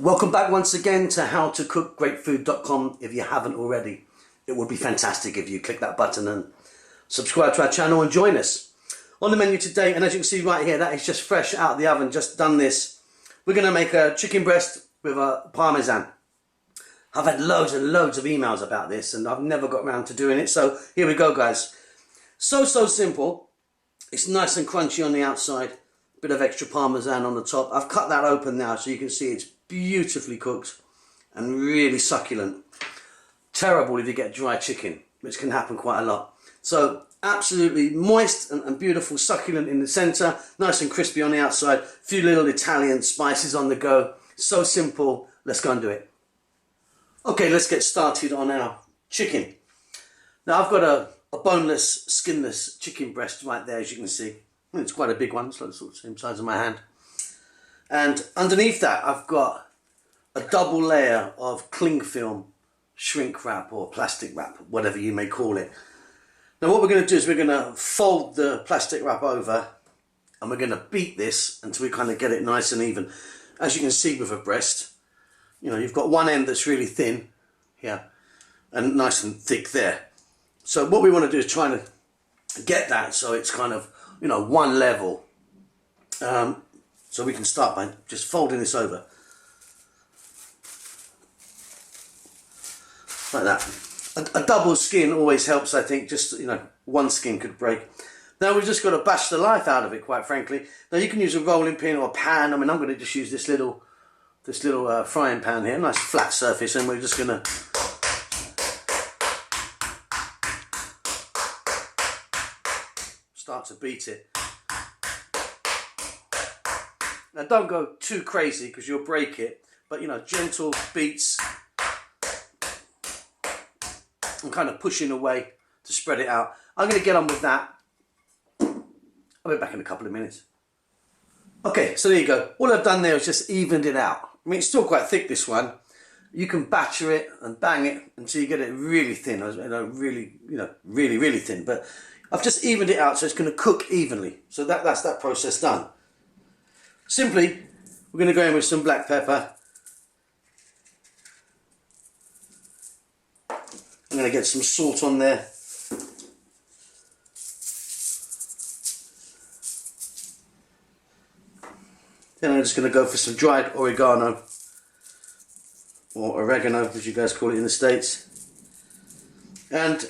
Welcome back once again to howtocookgreatfood.com. If you haven't already, it would be fantastic if you click that button and subscribe to our channel and join us. On the menu today, and as you can see right here, that is just fresh out of the oven, just done this. We're going to make a chicken breast with a Parmesan. I've had loads and loads of emails about this and I've never got around to doing it, so here we go, guys. So simple. It's nice and crunchy on the outside, bit of extra Parmesan on the top. I've cut that open now so you can see it's beautifully cooked and really succulent. Terrible if you get dry chicken, which can happen quite a lot. So absolutely moist and beautiful, succulent in the center, nice and crispy on the outside, a few little Italian spices on the go. So simple. Let's go and do it. Okay, let's get started on our chicken. Now I've got a boneless, skinless chicken breast right there, as you can see. It's quite a big one, it's like sort of the same size as my hand. And underneath that, I've got a double layer of cling film, shrink wrap or plastic wrap, whatever you may call it. Now what we're going to do is we're going to fold the plastic wrap over and we're going to beat this until we kind of get it nice and even. As you can see with a breast, you know, you've got one end that's really thin here and nice and thick there. So what we want to do is try to get that so it's kind of, you know, one level. So we can start by just folding this over. Like that. A double skin always helps, I think, just, you know, one skin could break. Now we've just got to bash the life out of it, quite frankly. Now you can use a rolling pin or a pan. I mean, I'm going to just use this little frying pan here, nice flat surface, and we're just going to start to beat it. Now don't go too crazy because you'll break it, but you know, gentle beats and kind of pushing away to spread it out. I'm going to get on with that. I'll be back in a couple of minutes. Okay, so there you go. All I've done there is just evened it out. I mean, it's still quite thick, this one. You can batter it and bang it until you get it really thin, really thin. But I've just evened it out so it's going to cook evenly. So that's that process done. Simply, we're going to go in with some black pepper. I'm going to get some salt on there. Then I'm just going to go for some dried oregano, or oregano as you guys call it in the States. And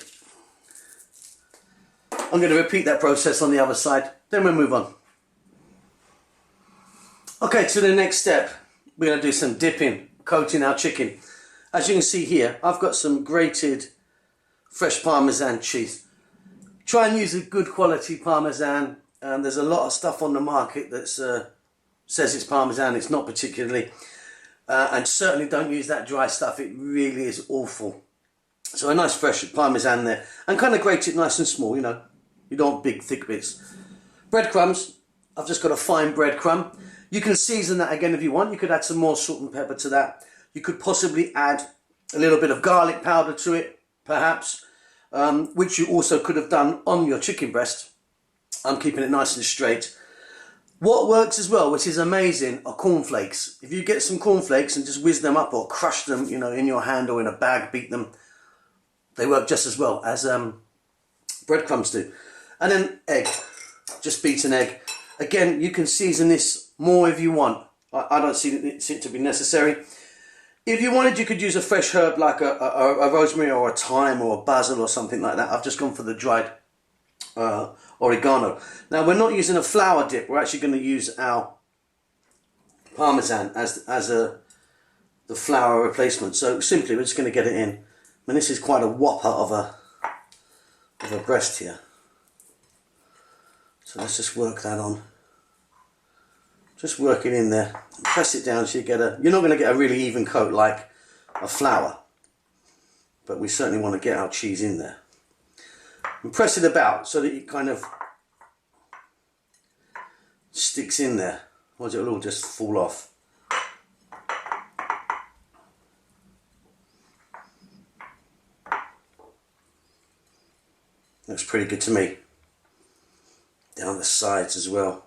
I'm going to repeat that process on the other side, then we'll move on. Okay, to the next step, we're going to do some dipping, coating our chicken. As you can see here, I've got some grated fresh Parmesan cheese. Try and use a good quality Parmesan. There's a lot of stuff on the market that says it's Parmesan, it's not particularly. And certainly don't use that dry stuff, it really is awful. So a nice fresh Parmesan there. And kind of grate it nice and small, you know. You don't want big thick bits. Breadcrumbs, I've just got a fine breadcrumb. You can season that again if you want. You could add some more salt and pepper to that. You could possibly add a little bit of garlic powder to it, perhaps, which you also could have done on your chicken breast. I'm keeping it nice and straight. What works as well, which is amazing, are cornflakes. If you get some cornflakes and just whiz them up or crush them, you know, in your hand or in a bag, beat them, they work just as well as breadcrumbs do. And then egg, just beat an egg. Again, you can season this more if you want. I don't see it to be necessary. If you wanted, you could use a fresh herb like a rosemary or a thyme or a basil or something like that. I've just gone for the dried oregano. Now we're not using a flour dip, we're actually going to use our Parmesan as the flour replacement. So simply we're just going to get it in. I mean, this is quite a whopper of a breast here. So let's just work that on. Just work it in there, press it down so you get you're not going to get a really even coat like a flour, but we certainly want to get our cheese in there. And press it about so that it kind of sticks in there, otherwise it'll all just fall off. Looks pretty good to me. Down the sides as well.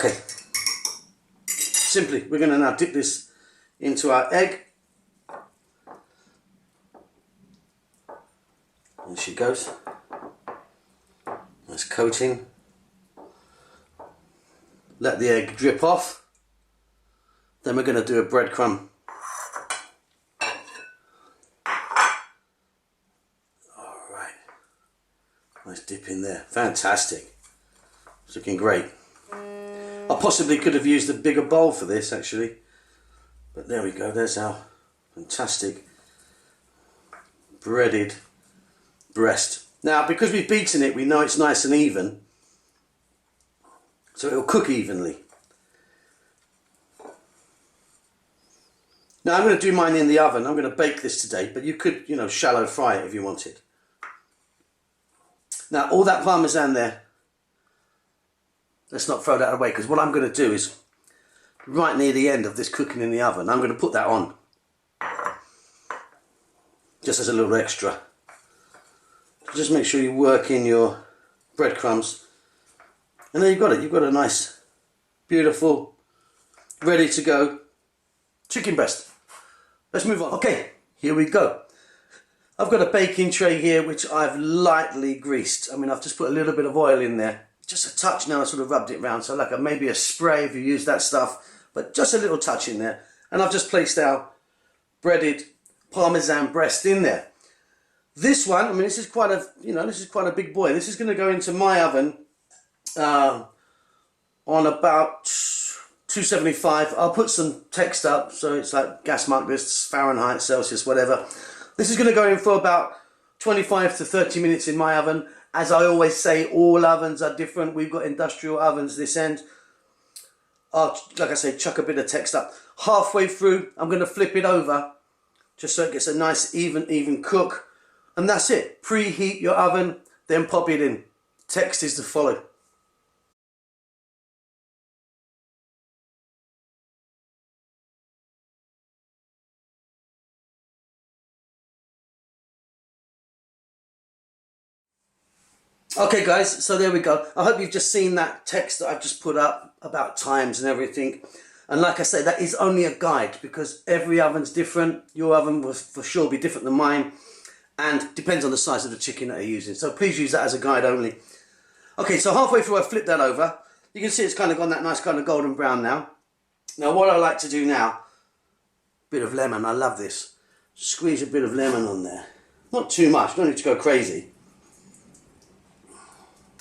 Okay, simply we're going to now dip this into our egg. There she goes. Nice coating. Let the egg drip off. Then we're going to do a breadcrumb. Alright. Nice dip in there. Fantastic. It's looking great. I possibly could have used a bigger bowl for this actually. But there we go. There's our fantastic breaded breast. Now because we've beaten it, we know it's nice and even. So it'll cook evenly. Now I'm going to do mine in the oven. I'm going to bake this today, but you could, you know, shallow fry it if you wanted. Now all that Parmesan there, let's not throw that away, because what I'm going to do is right near the end of this cooking in the oven, I'm going to put that on. Just as a little extra. Just make sure you work in your breadcrumbs. And there you've got it. You've got a nice, beautiful, ready to go chicken breast. Let's move on. Okay, here we go. I've got a baking tray here which I've lightly greased. I mean, I've just put a little bit of oil in there. Just a touch now, I sort of rubbed it around. So like maybe a spray if you use that stuff. But just a little touch in there. And I've just placed our breaded Parmesan breast in there. This one, I mean, this is quite a, this is quite a big boy. This is going to go into my oven on about 275. I'll put some text up, so it's like gas mark this, Fahrenheit, Celsius, whatever. This is going to go in for about 25 to 30 minutes in my oven. As I always say, all ovens are different. We've got industrial ovens this end. I'll, like I say, chuck a bit of text up. Halfway through, I'm going to flip it over, just so it gets a nice even cook. And that's it. Preheat your oven, then pop it in. Text is to follow. Okay guys, so there we go. I hope you've just seen that text that I've just put up about times and everything. And like I say, that is only a guide because every oven's different. Your oven will for sure be different than mine. And depends on the size of the chicken that you're using. So please use that as a guide only. Okay, so halfway through I flipped that over. You can see it's kind of gone that nice kind of golden brown now. Now what I like to do now, bit of lemon, I love this. Squeeze a bit of lemon on there. Not too much, don't need to go crazy.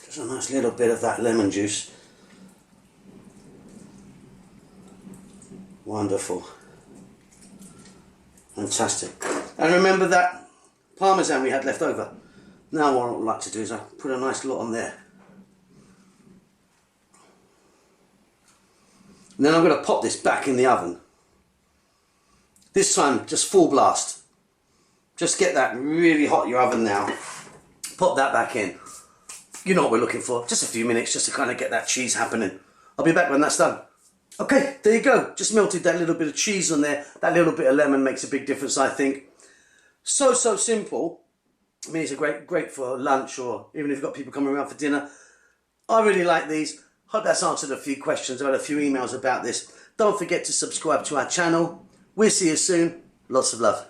Just a nice little bit of that lemon juice. Wonderful. Fantastic. And remember that Parmesan we had left over. Now what I like to do is I put a nice lot on there. And then I'm going to pop this back in the oven. This time just full blast. Just get that really hot in your oven now. Pop that back in. You know what we're looking for. Just a few minutes just to kind of get that cheese happening. I'll be back when that's done. Okay, there you go. Just melted that little bit of cheese on there. That little bit of lemon makes a big difference, I think. So simple. I mean, it's great for lunch or even if you've got people coming around for dinner. I really like these. Hope that's answered a few questions. I've had a few emails about this. Don't forget to subscribe to our channel. We'll see you soon. Lots of love.